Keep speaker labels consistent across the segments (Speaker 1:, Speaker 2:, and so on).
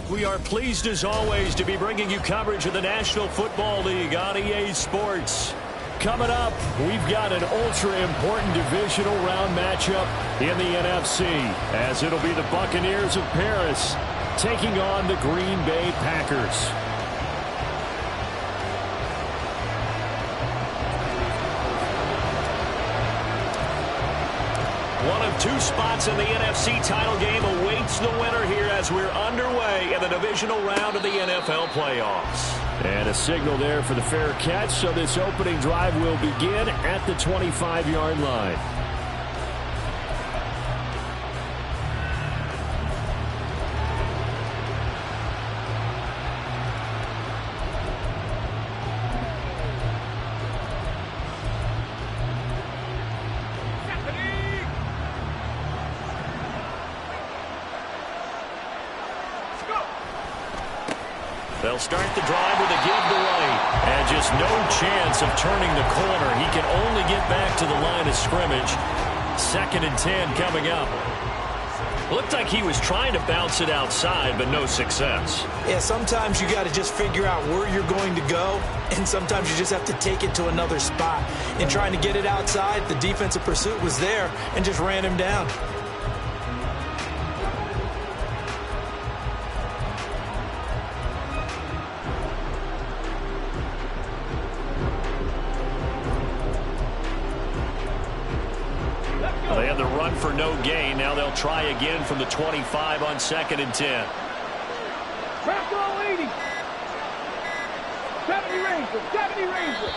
Speaker 1: We are pleased as always to be bringing you coverage of the National Football League on EA Sports. Coming up, we've got an ultra-important divisional round matchup in the NFC, as it'll be the Buccaneers of Paris taking on the Green Bay Packers. One of two spots in the NFC title game awaits the winner here as we're underway in the divisional round of the NFL playoffs. And a signal there for the fair catch, so this opening drive will begin at the 25-yard line. They'll start the drive with a give to right. And just no chance of turning the corner. He can only get back to the line of scrimmage. 2nd and 10 coming up. Looked like he was trying to bounce it outside, but no success.
Speaker 2: Yeah, sometimes you got to just figure out where you're going to go, and sometimes you just have to take it to another spot. In trying to get it outside, the defensive pursuit was there and just ran him down.
Speaker 1: They had the run for no gain. Now they'll try again from the 25 on 2nd and 10.
Speaker 3: Trap roll 80. 70 Ranger. 70 Ranger.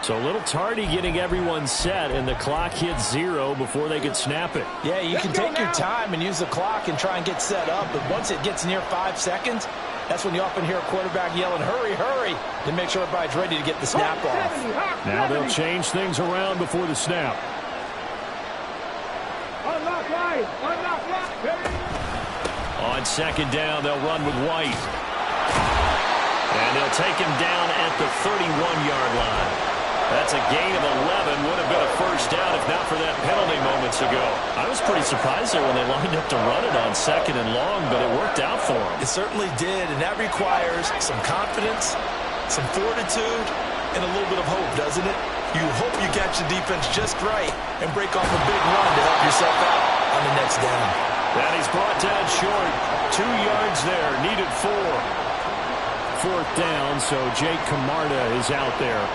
Speaker 1: So a little tardy getting everyone set, and the clock hits 0 before they could snap it.
Speaker 2: Yeah, you can take your time and use the clock and try and get set up, but once it gets near 5 seconds, that's when you often hear a quarterback yelling, hurry, hurry, to make sure everybody's ready to get the snap off.
Speaker 1: Now they'll change things around before the snap.
Speaker 3: Unlock line. Unlock line.
Speaker 1: On 2nd down, they'll run with White. And they'll take him down at the 31-yard line. That's a gain of 11. Would have been a first down if not for that penalty moments ago. I was pretty surprised there when they lined up to run it on 2nd and long, but it worked out for them.
Speaker 2: It certainly did, and that requires some confidence, some fortitude, and a little bit of hope, doesn't it? You hope you catch the defense just right and break off a big run to help yourself out on the next down.
Speaker 1: And he's brought down short. 2 yards there. Needed 4. 4th down, so Jake Camarda is out there.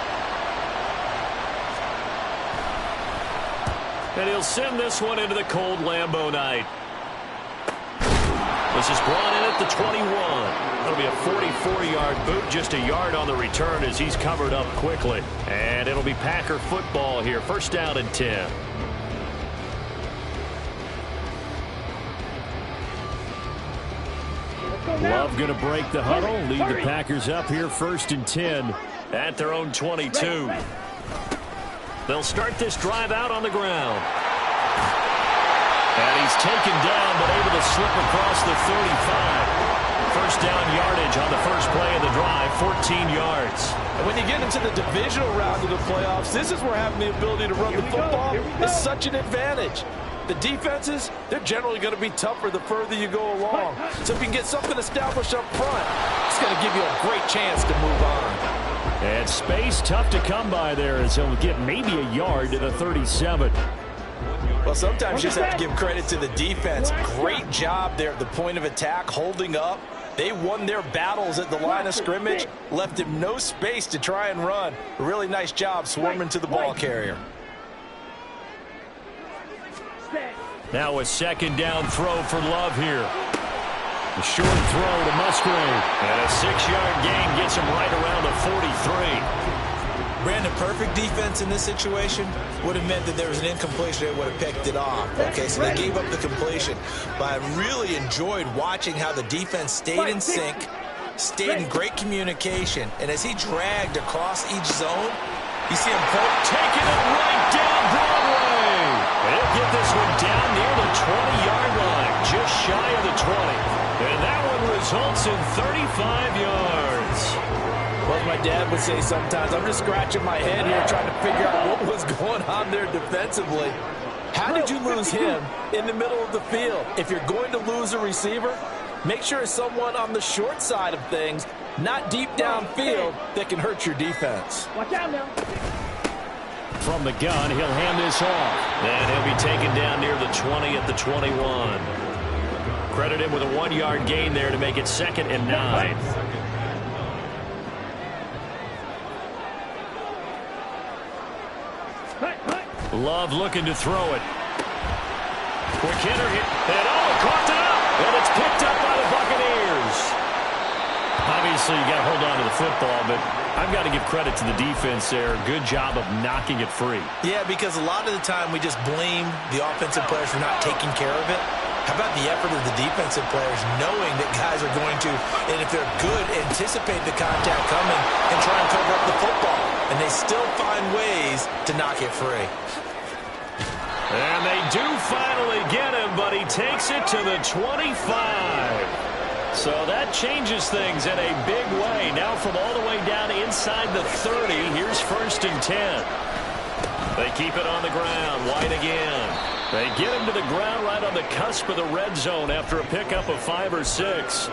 Speaker 1: And he'll send this one into the cold Lambeau night. This is brought in at the 21. It'll be a 44-yard boot, just a yard on the return as he's covered up quickly. And it'll be Packer football here. 1st down and 10. Love going to break the huddle, lead the Packers up here 1st and 10 at their own 22. They'll start this drive out on the ground. And he's taken down, but able to slip across the 35. 1st down yardage on the first play of the drive, 14 yards.
Speaker 2: And when you get into the divisional round of the playoffs, this is where having the ability to run the football is such an advantage. The defenses, they're generally going to be tougher the further you go along. So if you can get something established up front, it's going to give you a great chance to move on.
Speaker 1: And space tough to come by there as he'll get maybe a yard to the 37.
Speaker 2: Well, sometimes you just have to give credit to the defense. Great job there at the point of attack, holding up. They won their battles at the line of scrimmage, left him no space to try and run. A really nice job swarming to the ball carrier.
Speaker 1: Now a 2nd down throw for Love here. The short throw to Musgrave. And a 6-yard gain gets him right around the 43.
Speaker 2: Brandon, perfect defense in this situation would have meant that there was an incompletion that would have picked it off. Okay, so they gave up the completion. But I really enjoyed watching how the defense stayed in sync, stayed in great communication, and as he dragged across each zone, you see him
Speaker 1: taking it right down Broadway. And he'll get this one down near the 20-yard line, just shy of the 20. And that one results in 35 yards.
Speaker 2: Well, as my dad would say sometimes, I'm just scratching my head here trying to figure out what was going on there defensively. How did you lose him in the middle of the field? If you're going to lose a receiver, make sure it's someone on the short side of things, not deep downfield, that can hurt your defense.
Speaker 3: Watch out now.
Speaker 1: From the gun, he'll hand this off. And he'll be taken down near the 20 at the 21. Credit him with a 1-yard gain there to make it 2nd and 9. Love looking to throw it. Quick hitter hit. And caught it up. And it's picked up by the Buccaneers. Obviously, you got to hold on to the football, but I've got to give credit to the defense there. Good job of knocking it free.
Speaker 2: Yeah, because a lot of the time we just blame the offensive players for not taking care of it. How about the effort of the defensive players knowing that guys are going to, and if they're good, anticipate the contact coming and try and cover up the football. And they still find ways to knock it free.
Speaker 1: And they do finally get him, but he takes it to the 25. So that changes things in a big way. Now from all the way down inside the 30, here's 1st and 10. They keep it on the ground. White again. They get him to the ground right on the cusp of the red zone after a pickup of 5 or 6.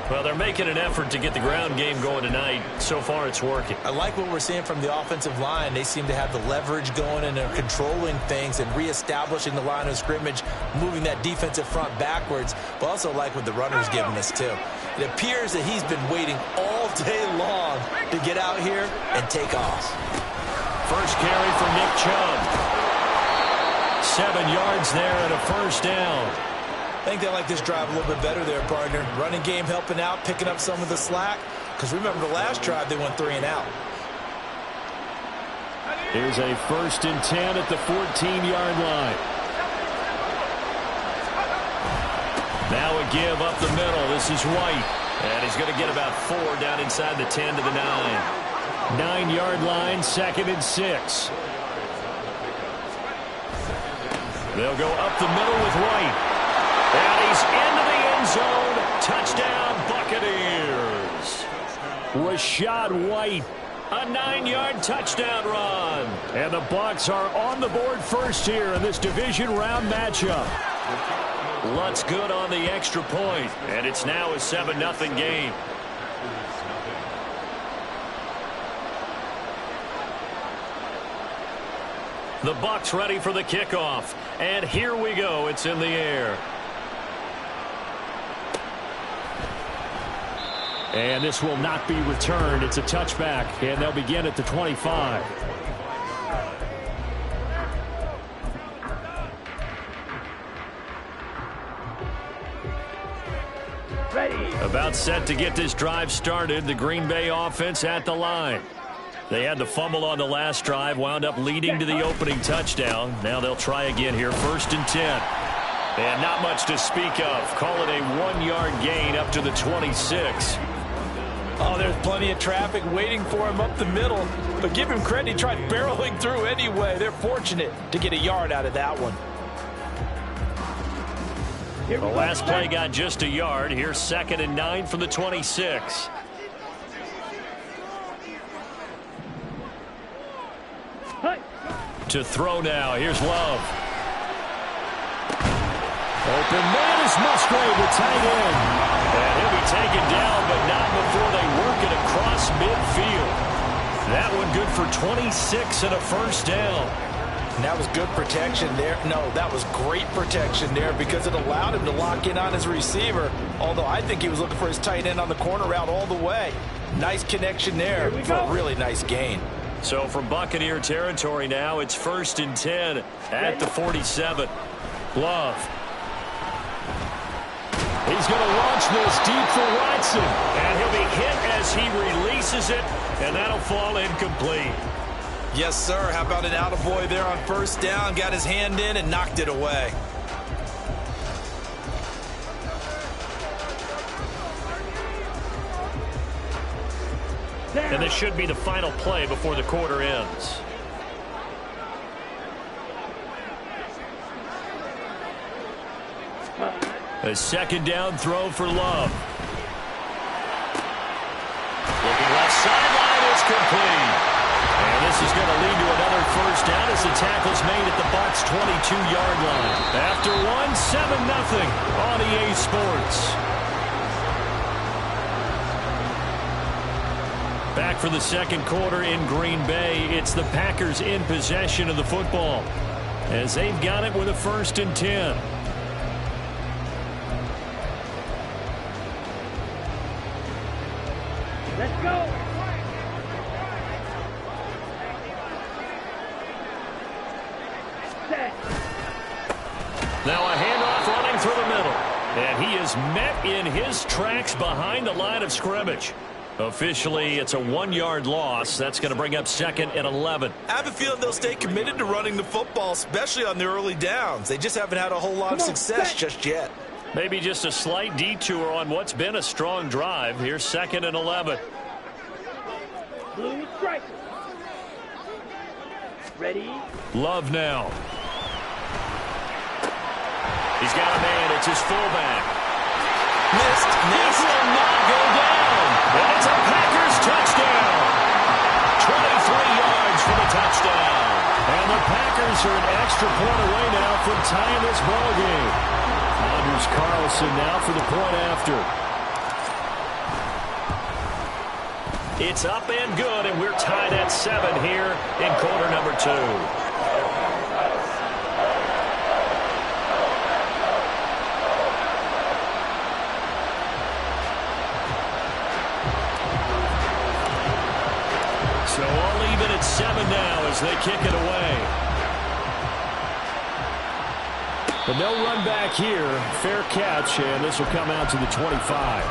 Speaker 1: Well, they're making an effort to get the ground game going tonight. So far, it's working.
Speaker 2: I like what we're seeing from the offensive line. They seem to have the leverage going, and they're controlling things and reestablishing the line of scrimmage, moving that defensive front backwards, but also like what the runner's giving us, too. It appears that he's been waiting all day long to get out here and take off.
Speaker 1: First carry for Nick Chubb. 7 yards there and a 1st down.
Speaker 2: I think they like this drive a little bit better there, partner. Running game helping out, picking up some of the slack. Because remember, the last drive, they went 3 and out.
Speaker 1: Here's a 1st and 10 at the 14-yard line. Now a give up the middle. This is White. And he's going to get about 4 down inside the 10 to the 9. 9-yard line, 2nd and 6. They'll go up the middle with White. And he's into the end zone. Touchdown, Buccaneers. Rachaad White, a 9-yard touchdown run. And the Bucs are on the board first here in this division round matchup. Lutz good on the extra point, and it's now a 7-0 game. The Bucs ready for the kickoff. And here we go. It's in the air. And this will not be returned. It's a touchback, and they'll begin at the 25.
Speaker 3: Ready.
Speaker 1: About set to get this drive started. The Green Bay offense at the line. They had the fumble on the last drive, wound up leading to the opening touchdown. Now they'll try again here, 1st and 10. And not much to speak of. Call it a 1-yard gain up to the 26.
Speaker 2: Oh, there's plenty of traffic waiting for him up the middle. But give him credit, he tried barreling through anyway. They're fortunate to get a yard out of that one.
Speaker 1: The last play got just a yard. Here's 2nd and 9 from the 26. To throw now. Here's Love. Open man is Musgrave, the tight end. And he'll be taken down, but not before they work it across midfield. That one good for 26 and a 1st down.
Speaker 2: And that was good protection there. No, that was great protection there because it allowed him to lock in on his receiver. Although I think he was looking for his tight end on the corner route all the way. Nice connection there for a really nice gain.
Speaker 1: So from Buccaneer territory now, it's 1st and 10 at the 47. Love. He's going to launch this deep for Watson. And he'll be hit as he releases it, and that'll fall incomplete.
Speaker 2: Yes, sir. How about an attaboy there on 1st down? Got his hand in and knocked it away.
Speaker 1: And this should be the final play before the quarter ends. A 2nd down throw for Love. Looking left sideline, it's complete. And this is going to lead to another first down as the tackle's made at the Bucs 22-yard line. After one, 7-0 on EA Sports. Back for the second quarter in Green Bay. It's the Packers in possession of the football as they've got it with a 1st and 10.
Speaker 3: Let's go. Set.
Speaker 1: Now a handoff running through the middle. And he is met in his tracks behind the line of scrimmage. Officially, it's a 1-yard loss. That's going to bring up 2nd and 11.
Speaker 2: I have a feeling they'll stay committed to running the football, especially on the early downs. They just haven't had a whole lot of success just yet.
Speaker 1: Maybe just a slight detour on what's been a strong drive. Here's 2nd and 11.
Speaker 3: Blue strike. Ready.
Speaker 1: Love now. He's got a man. It's his fullback.
Speaker 2: Missed.
Speaker 1: This will not go down. And it's a Packers touchdown. 23 yards for the touchdown. And the Packers are an extra point away now from tying this ball game. Anders Carlson now for the point after. It's up and good, and we're tied at 7 here in quarter number 2. So all even at 7 now as they kick it away. But no run back here. Fair catch, and this will come out to the 25.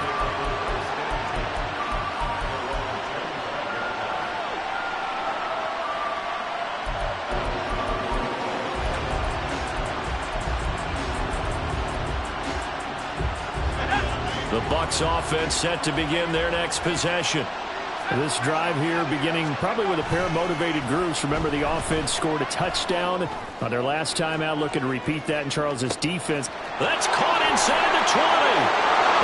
Speaker 1: The Bucs offense set to begin their next possession. This drive here beginning probably with a pair of motivated groups. Remember, the offense scored a touchdown on their last time out. Looking to repeat that in Charles's defense. That's caught inside the 20.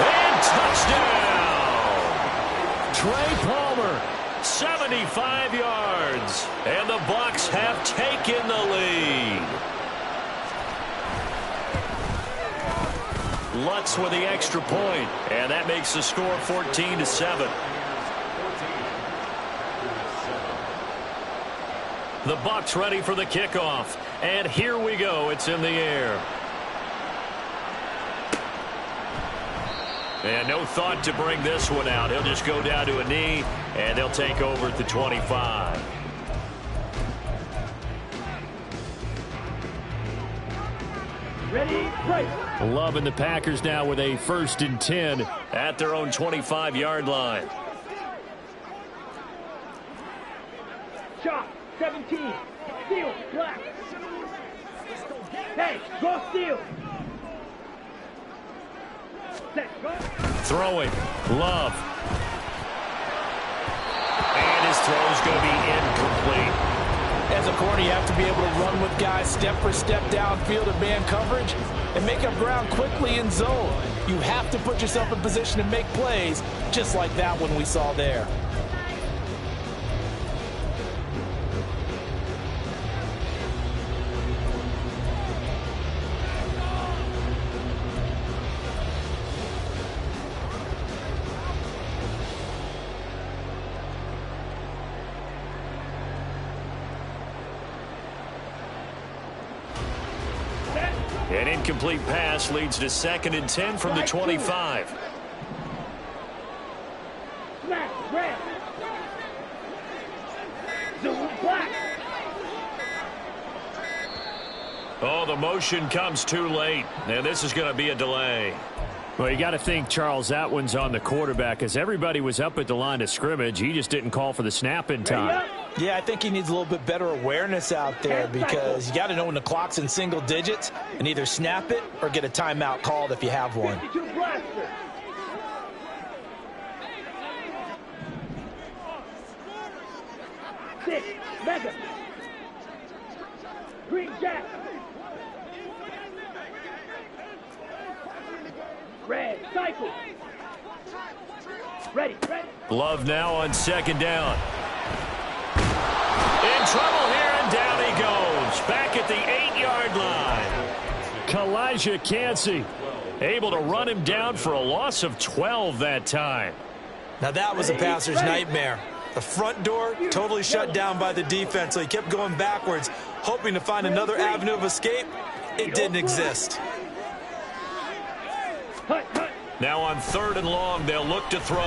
Speaker 1: And touchdown! Trey Palmer, 75 yards. And the Bucs have taken the lead. Lutz with the extra point. And that makes the score 14-7. The Bucs ready for the kickoff. And here we go. It's in the air. And no thought to bring this one out. He'll just go down to a knee, and they'll take over at the 25.
Speaker 3: Ready, break.
Speaker 1: Loving the Packers now with a 1st and 10 at their own 25-yard line.
Speaker 3: Shot. 17. Steal. Black. Hey, go steal. Set. Go.
Speaker 1: Throwing. Love. And his throw is going to be incomplete.
Speaker 2: As a corner, you have to be able to run with guys step for step downfield in man coverage and make up ground quickly in zone. You have to put yourself in position to make plays, just like that one we saw there.
Speaker 1: An incomplete pass leads to 2nd and 10 from the 25.
Speaker 3: Smack. Red. Zoom. Black.
Speaker 1: Oh, the motion comes too late, and this is going to be a delay. Well, you got to think, Charles, that one's on the quarterback, as everybody was up at the line of scrimmage. He just didn't call for the snap in time.
Speaker 2: Yeah, I think he needs a little bit better awareness out there because you got to know when the clock's in single digits and either snap it or get a timeout called if you have one.
Speaker 3: 52 blaster. Six. Mega. Green Jack. Red. Cycle. Ready.
Speaker 1: Love now on 2nd down. In trouble here, and down goes. Back at the 8-yard line. Kalijah Cansey able to run him down for a loss of 12 that time.
Speaker 2: Now that was a passer's nightmare. The front door totally shut down by the defense, so he kept going backwards, hoping to find another avenue of escape. It didn't exist.
Speaker 1: Now on 3rd and long, they'll look to throw.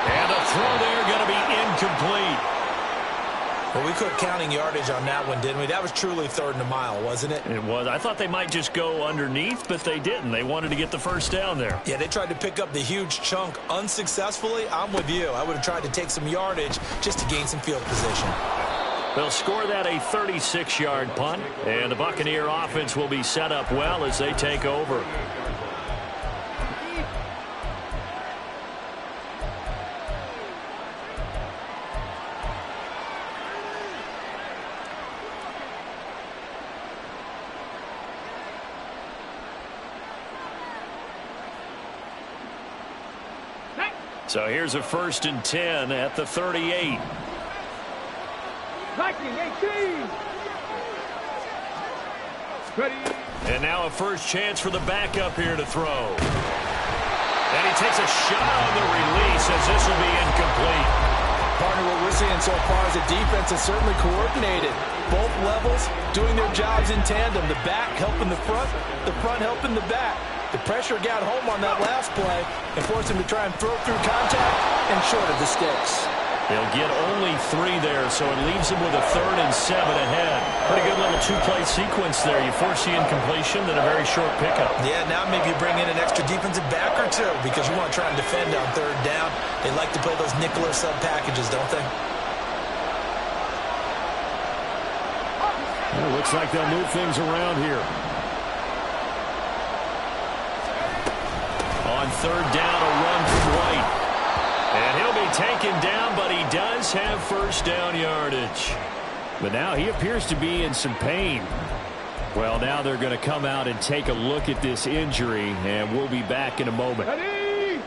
Speaker 1: And a throw there going to be incomplete.
Speaker 2: Well, we quit counting yardage on that one, didn't we? That was truly 3rd and a mile, wasn't it?
Speaker 1: It was. I thought they might just go underneath, but they didn't. They wanted to get the first down there.
Speaker 2: Yeah, they tried to pick up the huge chunk unsuccessfully. I'm with you. I would have tried to take some yardage just to gain some field position.
Speaker 1: They'll score that a 36-yard punt, and the Buccaneer offense will be set up well as they take over. So here's a 1st and 10 at the 38.
Speaker 3: Viking 18. Ready.
Speaker 1: And now a first chance for the backup here to throw. And he takes a shot on the release as this will be incomplete.
Speaker 2: Partner, what we're seeing so far is the defense is certainly coordinated. Both levels doing their jobs in tandem. The back helping the front helping the back. The pressure got home on that last play and forced him to try and throw through contact and short of the sticks.
Speaker 1: They'll get only 3 there, so it leaves them with a 3rd and 7 ahead. Pretty good little 2-play sequence there. You force the incompletion, then a very short pickup.
Speaker 2: Yeah, now maybe you bring in an extra defensive back or two because you want to try and defend on 3rd down. They like to play those nickel or sub packages, don't they?
Speaker 1: Well, it looks like they'll move things around here. On 3rd down, a run from White. And he'll be taken down, but he does have first down yardage. But now he appears to be in some pain. Well, now they're going to come out and take a look at this injury, and we'll be back in a moment.
Speaker 3: Ready.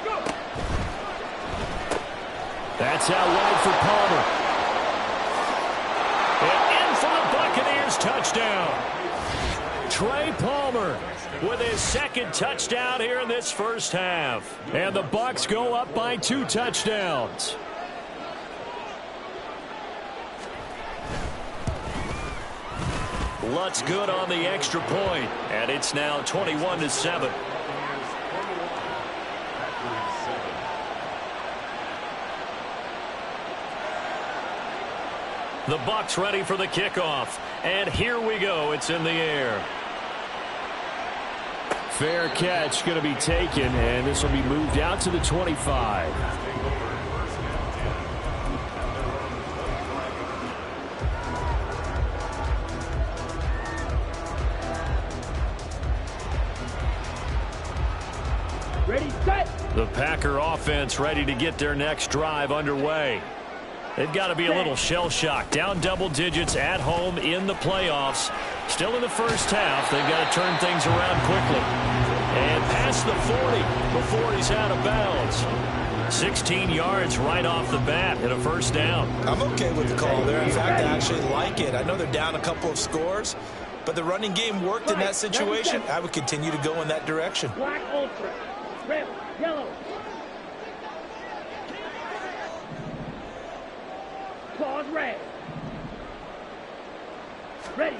Speaker 3: Go.
Speaker 1: That's out wide for Palmer. And in for the Buccaneers touchdown. Trey Palmer with his 2nd touchdown here in this first half. And the Bucs go up by 2 touchdowns. Lutz good on the extra point, and it's now 21-7. The Bucs ready for the kickoff, and here we go. It's in the air. Fair catch going to be taken, and this will be moved out to the 25.
Speaker 3: Ready, set.
Speaker 1: The Packer offense ready to get their next drive underway. They've got to be a little shell-shocked. Down double digits at home in the playoffs. Still in the first half. They've got to turn things around quickly. And past the 40 before he's out of bounds. 16 yards right off the bat and a first down.
Speaker 2: I'm okay with the call there. In fact, I actually like it. I know they're down a couple of scores, but the running game worked in that situation. I would continue to go in that direction.
Speaker 3: Black ultra. Red, yellow. Claws red. Ready.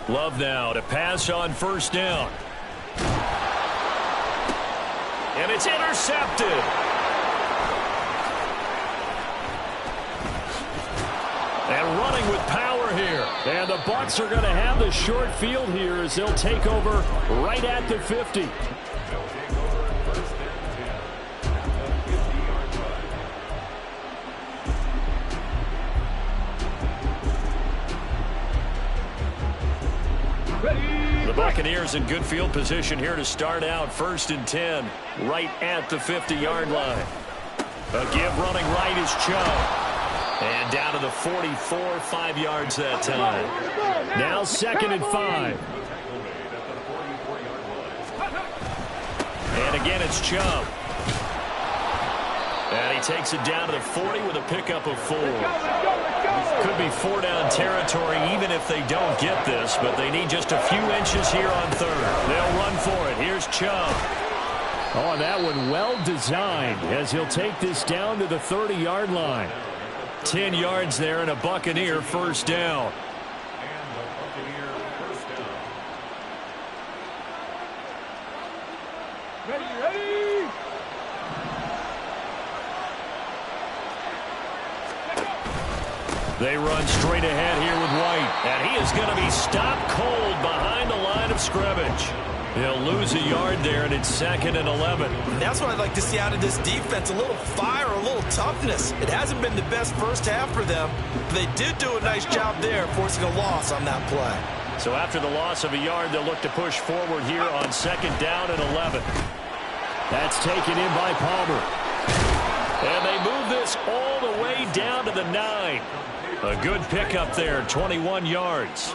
Speaker 1: Love now to pass on first down. And it's intercepted. And running with power here. And the Bucs are going to have the short field here as they'll take over right at the 50. The Buccaneers in good field position here to start out. 1st and 10 right at the 50-yard line. A give running right is Chubb. And down to the 44, 5 yards that time. Now 2nd and 5. And again it's Chubb. And he takes it down to the 40 with a pickup of 4. Could be 4-down territory even if they don't get this, but they need just a few inches here on 3rd. They'll run for it. Here's Chubb.
Speaker 4: Oh, that one well designed as he'll take this down to the 30-yard line.
Speaker 1: 10 yards there and a Buccaneer first down.
Speaker 3: Ready.
Speaker 1: They run straight ahead here with White, and he is going to be stopped cold behind the line of scrimmage. He'll lose a yard there, and it's 2nd and 11.
Speaker 2: And that's what I'd like to see out of this defense, a little fire, a little toughness. It hasn't been the best first half for them, but they did do a nice job there, forcing a loss on that play.
Speaker 1: So after the loss of a yard, they'll look to push forward here on 2nd down and 11.
Speaker 4: That's taken in by Palmer.
Speaker 1: And they move this all the way down to the 9. A good pickup there, 21 yards.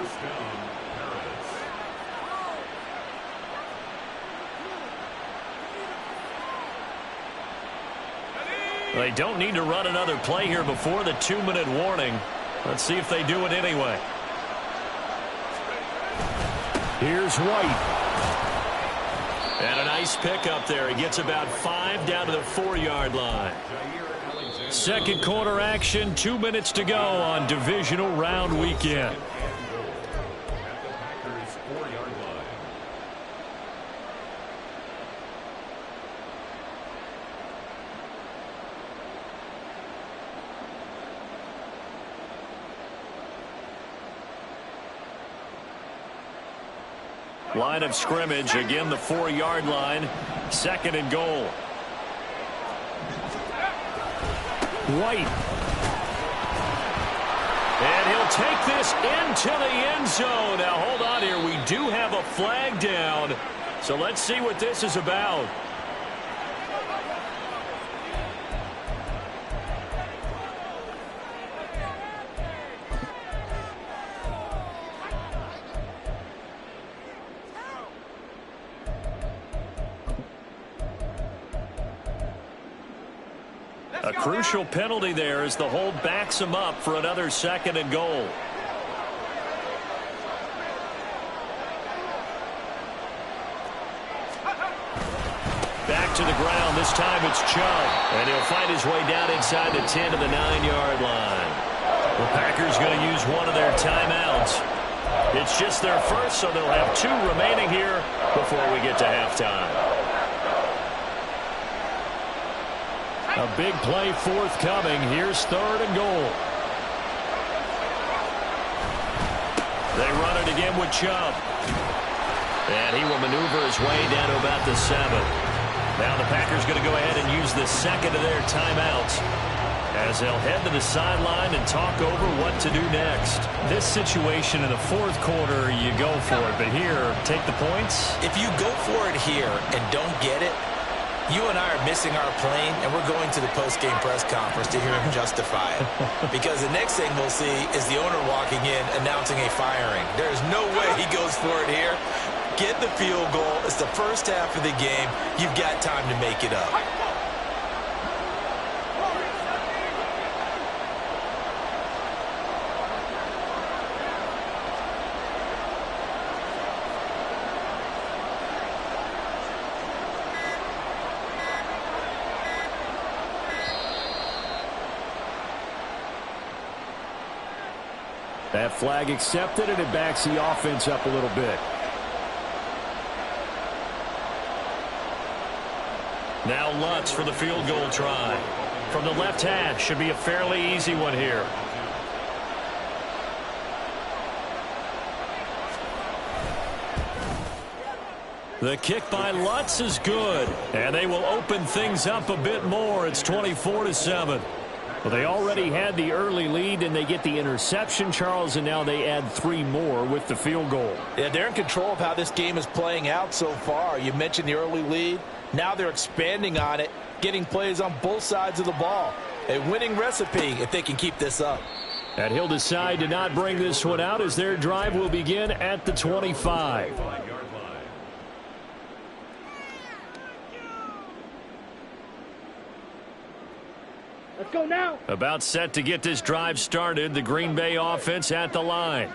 Speaker 1: They don't need to run another play here before the 2-minute warning. Let's see if they do it anyway.
Speaker 4: Here's White.
Speaker 1: And a nice pickup there. He gets about 5 down to the 4-yard line. Second quarter action, 2 minutes to go on divisional round weekend. Line of scrimmage, again the 4-yard line, 2nd and goal.
Speaker 4: White.
Speaker 1: And he'll take this into the end zone. Now hold on here, we do have a flag down, so let's see what this is about. A crucial penalty there as the hold backs him up for another 2nd and goal. Back to the ground. This time it's Chubb. And he'll fight his way down inside the 10 to the 9-yard line. The Packers going to use one of their timeouts. It's just their first, so they'll have 2 remaining here before we get to halftime.
Speaker 4: A big play forthcoming. Here's 3rd and goal.
Speaker 1: They run it again with Chubb. And he will maneuver his way down to about the 7. Now the Packers going to go ahead and use the 2nd of their timeouts as they'll head to the sideline and talk over what to do next.
Speaker 4: This situation in the 4th quarter, you go for it. But here, take the points.
Speaker 2: If you go for it here and don't get it, you and I are missing our plane, and we're going to the post-game press conference to hear him justify it. Because the next thing we'll see is the owner walking in announcing a firing. There's no way he goes for it here. Get the field goal. It's the first half of the game. You've got time to make it up.
Speaker 4: That flag accepted, and it backs the offense up a little bit.
Speaker 1: Now Lutz for the field goal try. From the left hash, should be a fairly easy one here. The kick by Lutz is good, and they will open things up a bit more. It's 24-7.
Speaker 4: Well, they already had the early lead, and they get the interception, Charles, and now they add 3 more with the field goal.
Speaker 2: Yeah, they're in control of how this game is playing out so far. You mentioned the early lead. Now they're expanding on it, getting plays on both sides of the ball. A winning recipe if they can keep this up.
Speaker 4: And he'll decide to not bring this one out as their drive will begin at the 25.
Speaker 3: Let's go now.
Speaker 4: About set to get this drive started. The Green Bay offense at the line.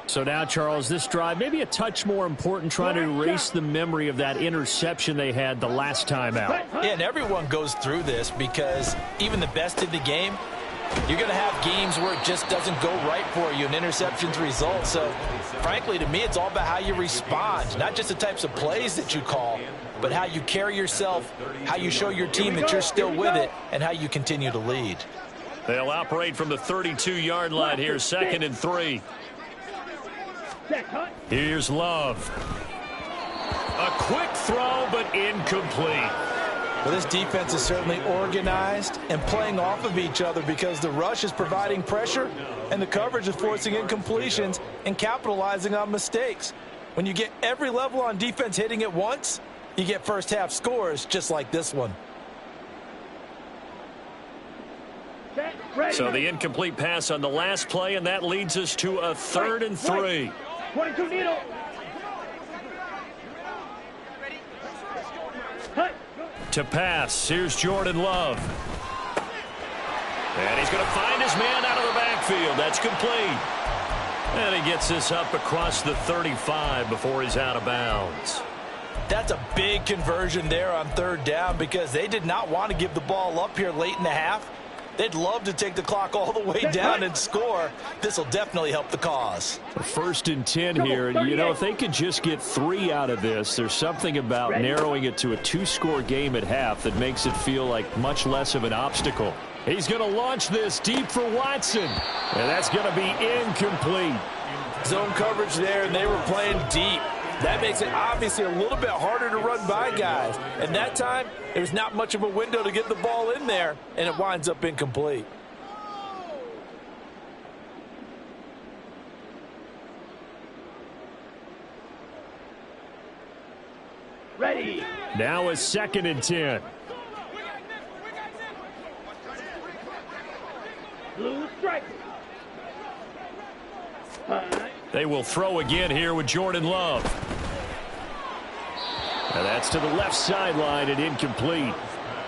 Speaker 4: So now, Charles, this drive maybe a touch more important, trying to erase the memory of that interception they had the last time out.
Speaker 2: Yeah, and everyone goes through this because even the best in the game, you're going to have games where it just doesn't go right for you, and interceptions result. So, frankly, to me, it's all about how you respond, not just the types of plays that you call, but how you carry yourself, how you show your team that you're still with it, and how you continue to lead.
Speaker 4: They'll operate from the 32-yard line here, 2nd and 3. Here's Love. A quick throw, but incomplete.
Speaker 2: Well, this defense is certainly organized and playing off of each other because the rush is providing pressure and the coverage is forcing incompletions and capitalizing on mistakes. When you get every level on defense hitting at once, you get first-half scores just like this one.
Speaker 4: So the incomplete pass on the last play, and that leads us to a 3rd and 3.
Speaker 3: 22 needle.
Speaker 4: To pass, here's Jordan Love. And he's going to find his man out of the backfield. That's complete. And he gets this up across the 35 before he's out of bounds.
Speaker 2: That's a big conversion there on 3rd down because they did not want to give the ball up here late in the half. They'd love to take the clock all the way down and score. This will definitely help the cause.
Speaker 4: 1st and 10 here. And, you know, if they could just get 3 out of this, there's something about narrowing it to a 2-score game at half that makes it feel like much less of an obstacle. He's going to launch this deep for Watson. And that's going to be incomplete.
Speaker 2: Zone coverage there, and they were playing deep. That makes it obviously a little bit harder to run by guys. And that time, there's not much of a window to get the ball in there, and it winds up incomplete.
Speaker 3: Ready.
Speaker 4: Now a 2nd and 10.
Speaker 3: Blue stripe.
Speaker 4: They will throw again here with Jordan Love. And that's to the left sideline and incomplete.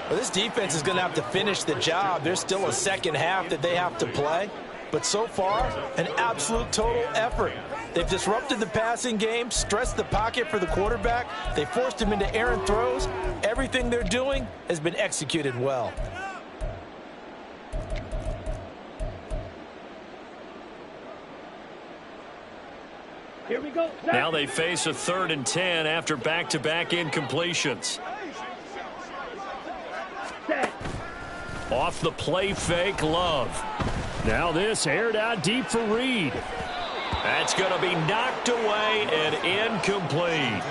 Speaker 2: Well, this defense is going to have to finish the job. There's still a second half that they have to play. But so far, an absolute total effort. They've disrupted the passing game, stressed the pocket for the quarterback. They forced him into errant throws. Everything they're doing has been executed well.
Speaker 3: Here we go.
Speaker 4: Now they face a 3rd and 10 after back-to-back incompletions.
Speaker 3: Set.
Speaker 4: Off the play fake, Love. Now this aired out deep for Reed. That's going to be knocked away and incomplete.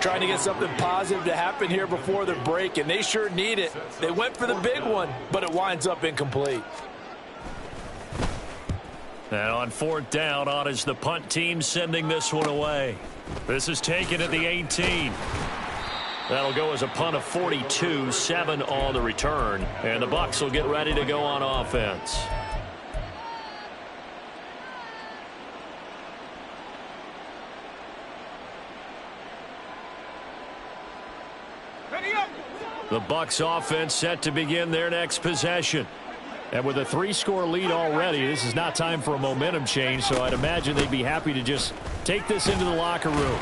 Speaker 2: Trying to get something positive to happen here before the break, and they sure need it. They went for the big one, but it winds up incomplete.
Speaker 4: And on 4th down, on is the punt team sending this one away. This is taken at the 18. That'll go as a punt of 42, 7 on the return. And the Bucs will get ready to go on offense. The Bucs offense set to begin their next possession. And with a 3-score lead already, this is not time for a momentum change, so I'd imagine they'd be happy to just take this into the locker room.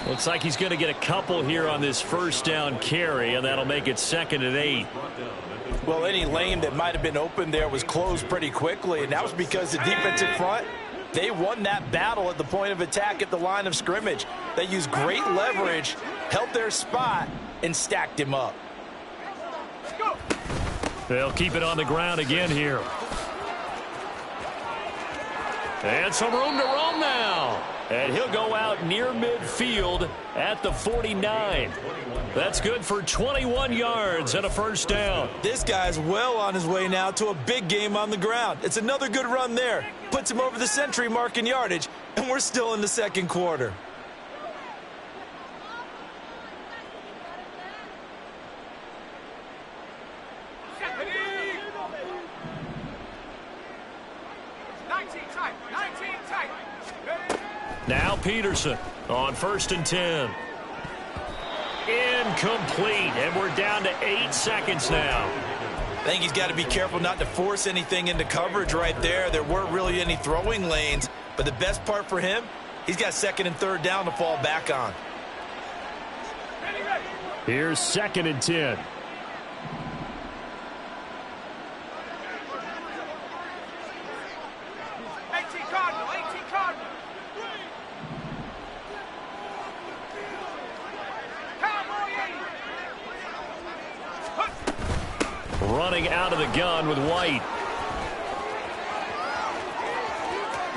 Speaker 4: Looks like he's going to get a couple here on this 1st down carry, and that'll make it 2nd and 8.
Speaker 2: Well, any lane that might have been open there was closed pretty quickly, and that was because the defensive front, they won that battle at the point of attack at the line of scrimmage. They used great leverage, held their spot, and stacked him up.
Speaker 4: They'll keep it on the ground again here. And some room to roam now. And he'll go out near midfield at the 49. That's good for 21 yards and a 1st down.
Speaker 2: This guy's well on his way now to a big game on the ground. It's another good run there. Puts him over the century mark in yardage, and we're still in the 2nd quarter.
Speaker 4: Now Peterson on 1st and 10. Incomplete, and we're down to 8 seconds now.
Speaker 2: I think he's got to be careful not to force anything into coverage right there. There weren't really any throwing lanes, but the best part for him, he's got second and third down to fall back on.
Speaker 4: Here's 2nd and 10. Running out of the gun with White.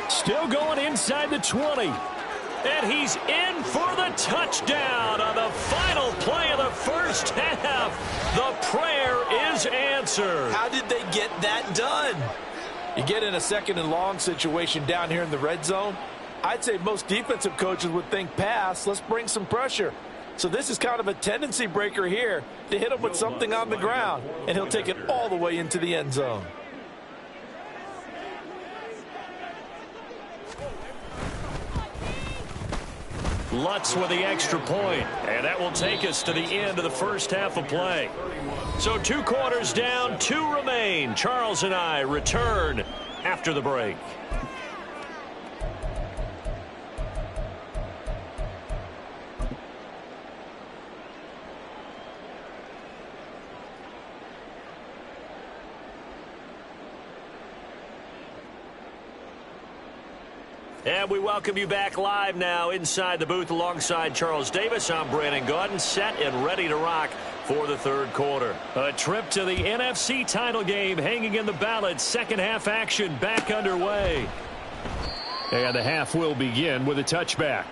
Speaker 4: Still going inside the 20. And he's in for the touchdown on the final play of the first half. The prayer is answered.
Speaker 2: How did they get that done? You get in a 2nd and long situation down here in the red zone. I'd say most defensive coaches would think pass. Let's bring some pressure. So this is kind of a tendency breaker here to hit him with something on the ground, and he'll take it all the way into the end zone.
Speaker 4: Lutz with the extra point, and that will take us to the end of the first half of play. So 2 quarters down, 2 remain. Charles and I return after the break. And we welcome you back live now inside the booth alongside Charles Davis. I'm Brandon Gaudin, set and ready to rock for the 3rd quarter. A trip to the NFC title game hanging in the balance. Second half action back underway. And the half will begin with a touchback.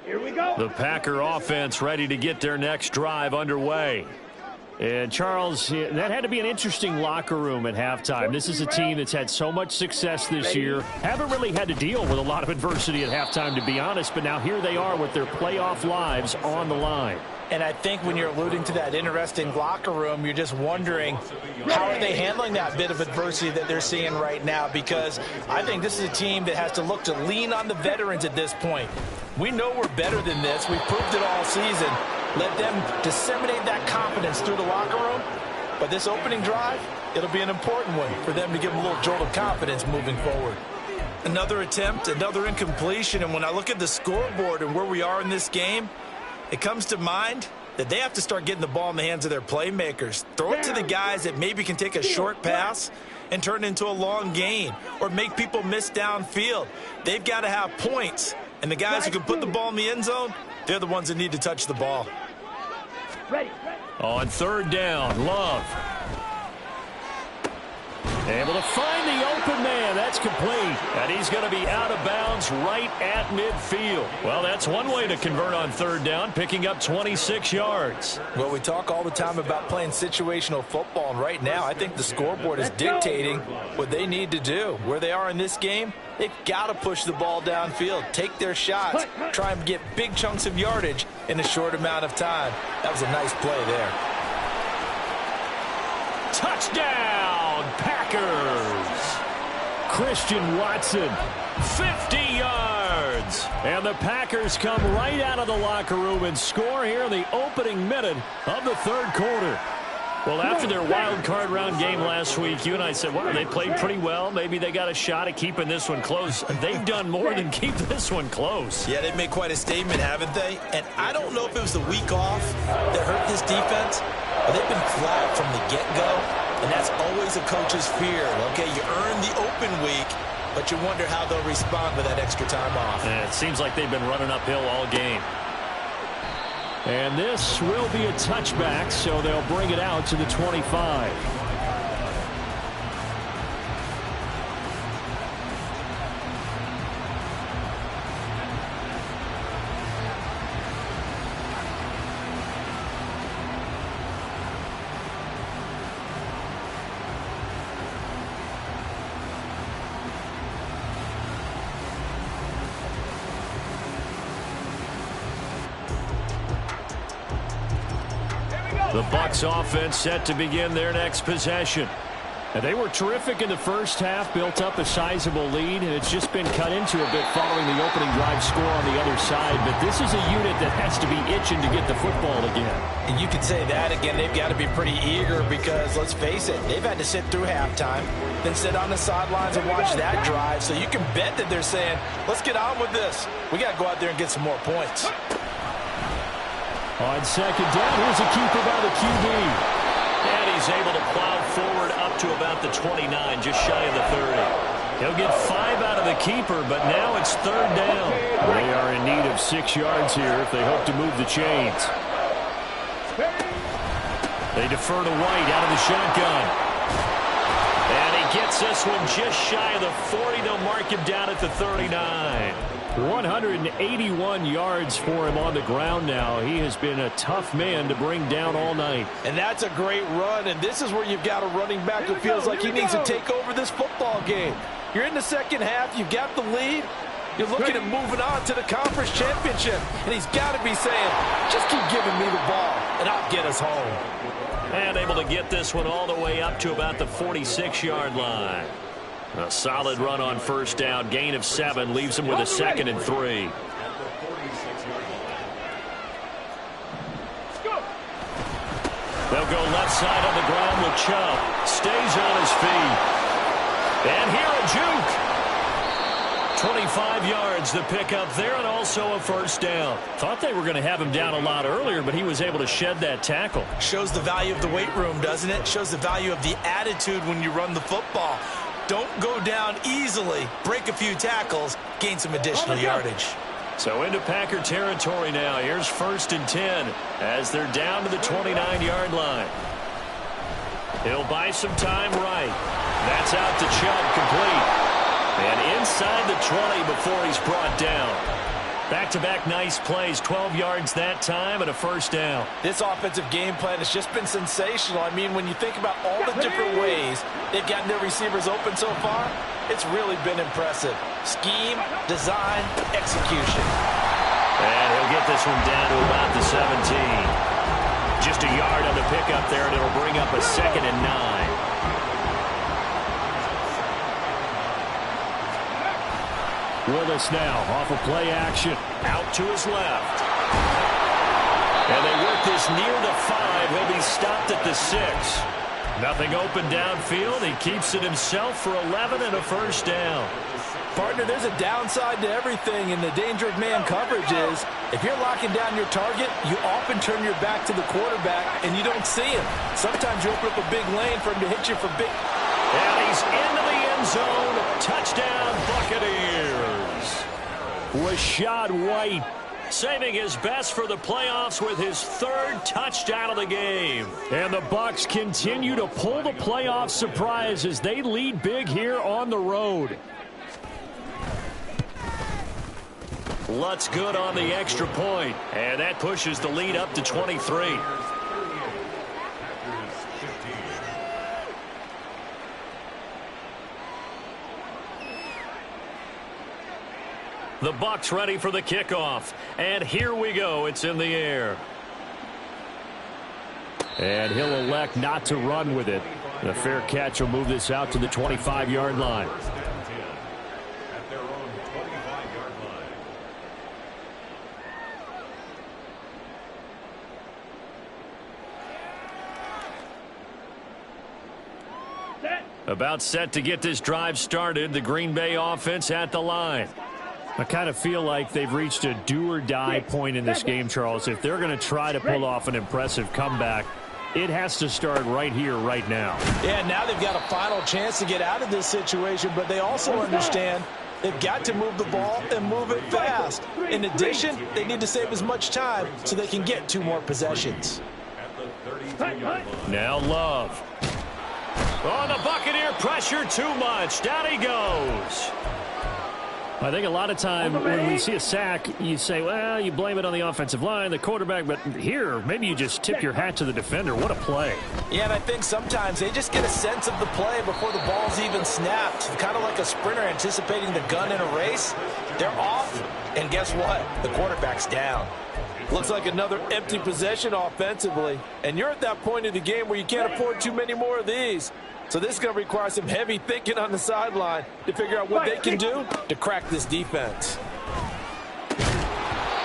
Speaker 3: Here we go.
Speaker 4: The Packer offense ready to get their next drive underway. And Charles, that had to be an interesting locker room at halftime. This is a team that's had so much success this year. Haven't really had to deal with a lot of adversity at halftime, to be honest. But now here they are with their playoff lives on the line.
Speaker 2: And I think when you're alluding to that interesting locker room, you're just wondering how are they handling that bit of adversity that they're seeing right now, because I think this is a team that has to look to lean on the veterans at this point. We know we're better than this. We've proved it all season. Let them disseminate that confidence through the locker room. But this opening drive, it'll be an important one for them to give them a little jolt of confidence moving forward. Another attempt, another incompletion, and when I look at the scoreboard and where we are in this game, it comes to mind that they have to start getting the ball in the hands of their playmakers. Throw it to the guys that maybe can take a short pass and turn it into a long gain or make people miss downfield. They've got to have points, and the guys who can put the ball in the end zone, they're the ones that need to touch the ball.
Speaker 3: Ready.
Speaker 4: On 3rd down, Love. Able to find the open man. That's complete. And he's going to be out of bounds right at midfield. Well, that's one way to convert on 3rd down, picking up 26 yards.
Speaker 2: Well, we talk all the time about playing situational football, and right now I think the scoreboard is dictating what they need to do. Where they are in this game, they've got to push the ball downfield, take their shots, try and get big chunks of yardage in a short amount of time. That was a nice play there.
Speaker 4: Touchdown, Packers! Christian Watson, 50 yards. And the Packers come right out of the locker room and score here in the opening minute of the 3rd quarter. Well, after their wild card round game last week, you and I said, well, they played pretty well. Maybe they got a shot at keeping this one close. They've done more than keep this one close.
Speaker 2: Yeah, they've made quite a statement, haven't they? And I don't know if it was the week off that hurt this defense, but they've been flat from the get-go, and that's always a coach's fear. Okay, you earn the open week, but you wonder how they'll respond with that extra time off.
Speaker 4: And it seems like they've been running uphill all game. And this will be a touchback, so they'll bring it out to the 25. The Bucs offense set to begin their next possession. And they were terrific in the first half, built up a sizable lead, and it's just been cut into a bit following the opening drive score on the other side. But this is a unit that has to be itching to get the football again.
Speaker 2: And you can say that again. They've got to be pretty eager because, let's face it, they've had to sit through halftime, then sit on the sidelines and watch that drive. So you can bet that they're saying, let's get on with this. We got to go out there and get some more points.
Speaker 4: On second down, here's a keeper by the QB.
Speaker 1: And he's able to plow forward up to about the 29, just shy of the 30.
Speaker 4: He'll get 5 out of the keeper, but now it's third down. They are in need of 6 yards here if they hope to move the chains. They defer to White out of the shotgun.
Speaker 1: And he gets this one just shy of the 40. They'll mark him down at the 39.
Speaker 4: 181 yards for him on the ground now. He has been a tough man to bring down all night.
Speaker 2: And that's a great run, and this is where you've got a running back who feels like he needs to take over this football game. You're in the second half, you've got the lead, you're looking at moving on to the conference championship, and he's got to be saying, just keep giving me the ball, and I'll get us home.
Speaker 1: And able to get this one all the way up to about the 46-yard line. A solid run on first down. Gain of 7 leaves him with a 2nd and 3. They'll go left side on the ground with Chubb. Stays on his feet. And here a juke. 25 yards the pickup there, and also a first down.
Speaker 4: Thought they were going to have him down a lot earlier, but he was able to shed that tackle.
Speaker 2: Shows the value of the weight room, doesn't it? Shows the value of the attitude when you run the football. Don't go down easily. Break a few tackles. Gain some additional yardage.
Speaker 1: So into Packer territory now. Here's 1st and 10 as they're down to the 29-yard line. He'll buy some time right. That's out to Chubb, complete. And inside the 20 before he's brought down. Back-to-back nice plays, 12 yards that time and a first down.
Speaker 2: This offensive game plan has just been sensational. I mean, when you think about all the different ways they've gotten their receivers open so far, it's really been impressive. Scheme, design, execution.
Speaker 1: And he'll get this one down to about the 17. Just a yard on the pickup there, and it'll bring up a 2nd and 9.
Speaker 4: With us now, off of play action.
Speaker 1: Out to his left. And they work this near the 5. He'll be stopped at the 6.
Speaker 4: Nothing open downfield. He keeps it himself for 11 and a first down.
Speaker 2: Partner, there's a downside to everything, and the danger of man coverage is if you're locking down your target, you often turn your back to the quarterback, and you don't see him. Sometimes you open up a big lane for him to hit you for big.
Speaker 1: And he's into the end zone. Touchdown, Buccaneers.
Speaker 4: Rashad White
Speaker 1: saving his best for the playoffs with his 3rd touchdown of the game.
Speaker 4: And the Bucs continue to pull the playoff surprise as they lead big here on the road.
Speaker 1: Lutz good on the extra point, and that pushes the lead up to 23. The Bucs ready for the kickoff. And here we go. It's in the air.
Speaker 4: And he'll elect not to run with it. The fair catch will move this out to the 25-yard line. About set to get this drive started. The Green Bay offense at the line. I kind of feel like they've reached a do-or-die point in this game, Charles. If they're going to try to pull off an impressive comeback, it has to start right here, right now.
Speaker 2: Yeah, now they've got a final chance to get out of this situation, but they also understand they've got to move the ball and move it fast. In addition, they need to save as much time so they can get 2 more possessions.
Speaker 4: Now Love.
Speaker 1: Oh, the Buccaneer pressure too much. Down he goes.
Speaker 4: I think a lot of time when we see a sack, you say, well, you blame it on the offensive line, the quarterback, but here, maybe you just tip your hat to the defender. What a play.
Speaker 2: Yeah, and I think sometimes they just get a sense of the play before the ball's even snapped. Kind of like a sprinter anticipating the gun in a race. They're off, And guess what? The quarterback's down.
Speaker 5: Looks like another empty possession offensively. And you're at that point in the game where you can't afford too many more of these. So this is going to require some heavy thinking on the sideline to figure out what they can do to crack this defense.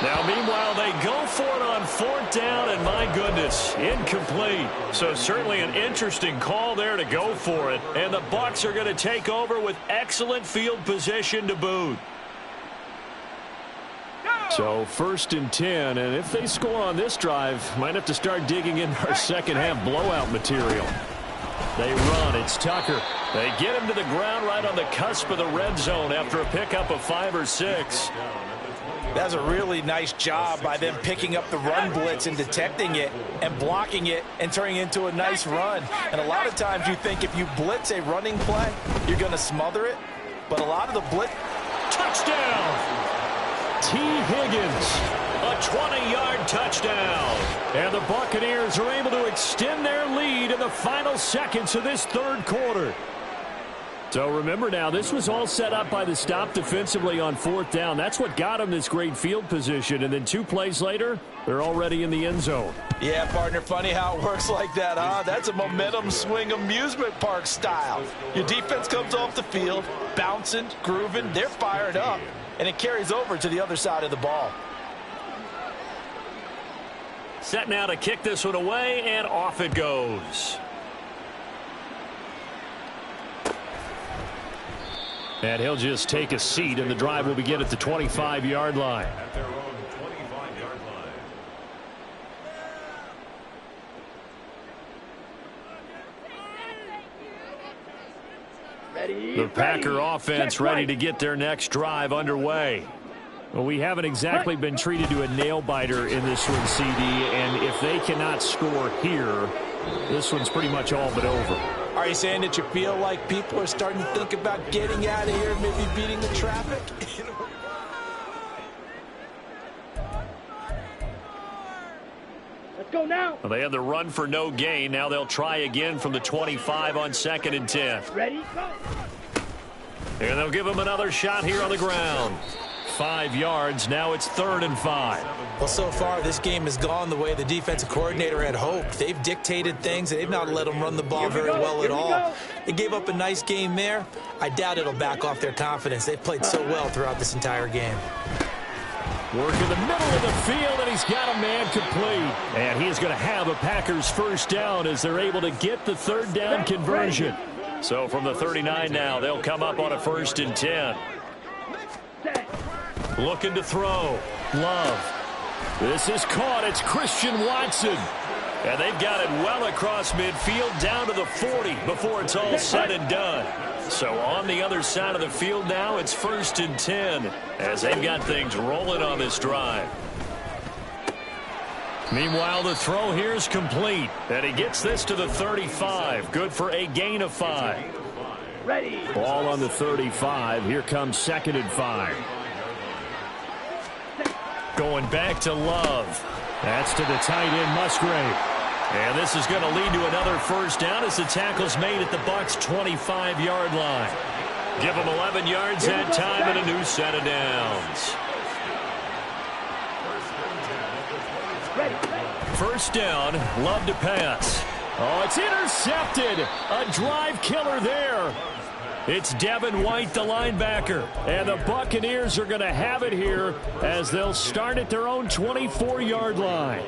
Speaker 4: Now, meanwhile, they go for it on 4th down, and my goodness, incomplete. So certainly an interesting call there to go for it. And the Bucs are going to take over with excellent field position to boot. So 1st and 10, and if they score on this drive, might have to start digging in our second half blowout material. They run. It's Tucker. They get him to the ground right on the cusp of the red zone after a pickup of 5 or 6.
Speaker 2: That's a really nice job by them picking up the run blitz and detecting it and blocking it and turning it into a nice run. And a lot of times you think if you blitz a running play, you're going to smother it. But a lot of the blitz...
Speaker 4: Touchdown! T. Higgins, a 20-yard touchdown. And the Buccaneers are able to extend their lead in the final seconds of this 3rd quarter. So remember now, this was all set up by the stop defensively on 4th down. That's what got them this great field position. And then 2 plays later, they're already in the end zone.
Speaker 2: Yeah, partner, funny how it works like that, huh? That's a momentum swing amusement park style. Your defense comes off the field, bouncing, grooving, they're fired up, and it carries over to the other side of the ball.
Speaker 4: Set now to kick this one away, and off it goes. And he'll just take a seat, and the drive will begin at the 25-yard line.
Speaker 1: At their own 25-yard line.
Speaker 4: The Packer offense ready to get their next drive underway. Well, we haven't exactly been treated to a nail-biter in this one, CD, and if they cannot score here, this one's pretty much all but over.
Speaker 2: Are you saying that you feel like people are starting to think about getting out of here, maybe beating the traffic?
Speaker 3: Let's go now.
Speaker 4: Well, they had the run for no gain. Now they'll try again from the 25 on 2nd and 10.
Speaker 3: Ready, go.
Speaker 4: And they'll give him another shot here on the ground. 5 yards. Now it's 3rd and 5.
Speaker 2: Well, so far, this game has gone the way the defensive coordinator had hoped. They've dictated things, and they've not let them run the ball very well at all. They gave up a nice game there. I doubt it'll back off their confidence. They've played so well throughout this entire game.
Speaker 4: Work in the middle of the field, and he's got a man complete. And he's going to have a Packers 1st down as they're able to get the 3rd down conversion. So from the 39 now, they'll come up on a 1st and 10. Looking to throw. Love. This is caught. It's Christian Watson. And they've got it well across midfield down to the 40 before it's all said and done. So on the other side of the field now, it's 1st and 10 as they've got things rolling on this drive. Meanwhile, the throw here is complete. And he gets this to the 35. Good for a gain of 5.
Speaker 3: Ready.
Speaker 4: Ball on the 35. Here comes 2nd and 5. Going back to Love. That's to the tight end, Musgrave. And this is going to lead to another 1st down as the tackle's made at the Bucs' 25-yard line. Give them 11 yards that time and a new set of downs. 1st down, Love to pass. Oh, it's intercepted. A drive killer there. It's Devin White, the linebacker. And the Buccaneers are going to have it here as they'll start at their own 24-yard line.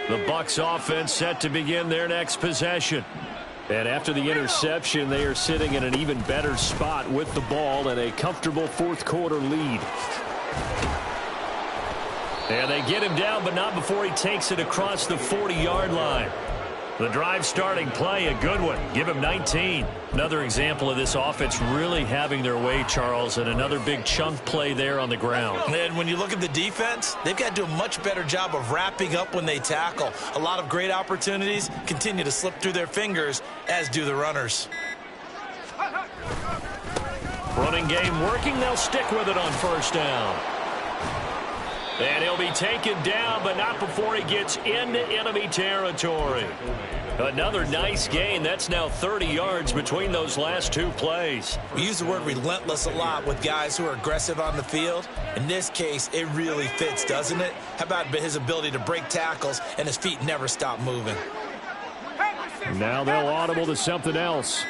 Speaker 4: The Bucs offense set to begin their next possession. And after the interception, they are sitting in an even better spot with the ball and a comfortable 4th quarter lead. And they get him down, but not before he takes it across the 40-yard line. The drive starting play, a good one. Give him 19. Another example of this offense really having their way, Charles, and another big chunk play there on the ground.
Speaker 2: And when you look at the defense, they've got to do a much better job of wrapping up when they tackle. A lot of great opportunities continue to slip through their fingers, as do the runners.
Speaker 4: Running game working. They'll stick with it on 1st down. And he'll be taken down, but not before he gets into enemy territory. Another nice gain. That's now 30 yards between those last two plays.
Speaker 2: We use the word relentless a lot with guys who are aggressive on the field. In this case, it really fits, doesn't it? How about his ability to break tackles and his feet never stop moving?
Speaker 4: Now they'll audible to something else.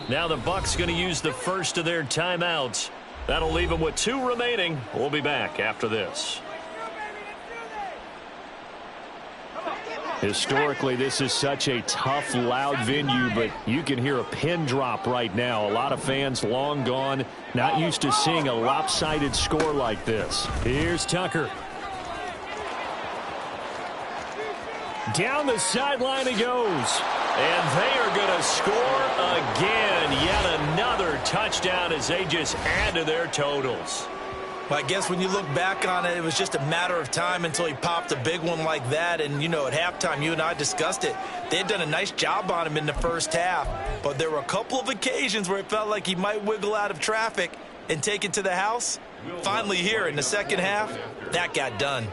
Speaker 4: Now the Bucs going to use the first of their timeouts. That'll leave them with 2 remaining. We'll be back after this. Historically, this is such a tough, loud venue, but you can hear a pin drop right now. A lot of fans long gone, not used to seeing a lopsided score like this. Here's Tucker. Down the sideline he goes. And they are going to score again. Yet another touchdown as they just add to their totals.
Speaker 2: Well, I guess when you look back on it, it was just a matter of time until he popped a big one like that. And, you know, at halftime, you and I discussed it. They had done a nice job on him in the first half. But there were a couple of occasions where it felt like he might wiggle out of traffic and take it to the house. Finally here in the second half, that got done.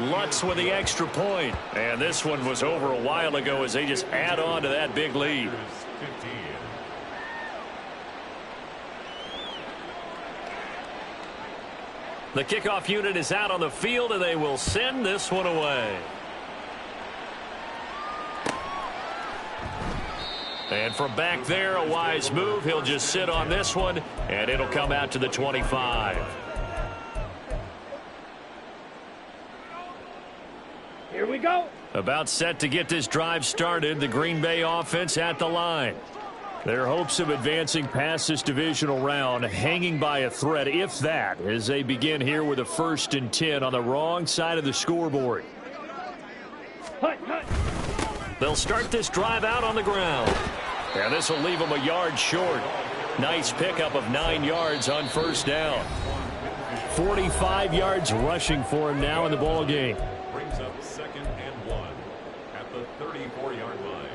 Speaker 4: Lutz with the extra point. And this one was over a while ago as they just add on to that big lead. The kickoff unit is out on the field, and they will send this one away. And from back there, a wise move. He'll just sit on this one, and it'll come out to the 25.
Speaker 3: Here we go.
Speaker 4: About set to get this drive started. The Green Bay offense at the line. Their hopes of advancing past this divisional round hanging by a thread, if that, as they begin here with a 1st and 10 on the wrong side of the scoreboard. They'll start this drive out on the ground. And this will leave them a yard short. Nice pickup of 9 yards on 1st down. 45 yards rushing for him now in the ball game.
Speaker 6: Brings up 2nd and 1 at the 34-yard line.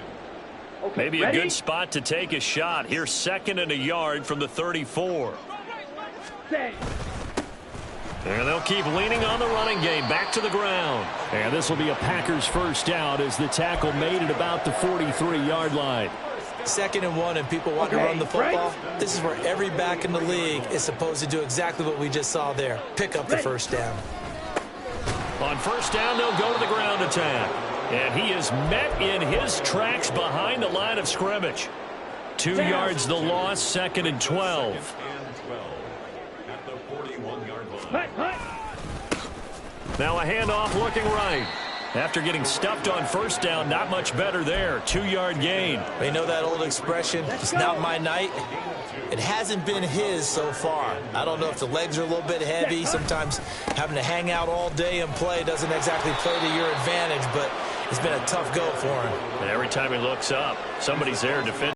Speaker 3: Okay,
Speaker 4: Maybe
Speaker 3: ready?
Speaker 4: a good spot to take a shot. Here's 2nd and a yard from the 34.
Speaker 3: Stay.
Speaker 4: And they'll keep leaning on the running game. Back to the ground. And this will be a Packers 1st down as the tackle made at about the 43-yard line.
Speaker 2: 2nd and 1 and people want to run the football. This is where every back in the league is supposed to do exactly what we just saw there. Pick up the 1st down.
Speaker 4: On 1st down, they'll go to the ground attack. And he is met in his tracks behind the line of scrimmage. 2 yards the loss, 2nd and 12.
Speaker 6: At the 41-yard line.
Speaker 4: Now a handoff looking right. After getting stuffed on 1st down, not much better there. 2-yard gain.
Speaker 2: You know that old expression, it's not my night? It hasn't been his so far. I don't know if the legs are a little bit heavy. Sometimes having to hang out all day and play doesn't exactly play to your advantage, but it's been a tough go for him.
Speaker 4: And every time he looks up, somebody's there defending.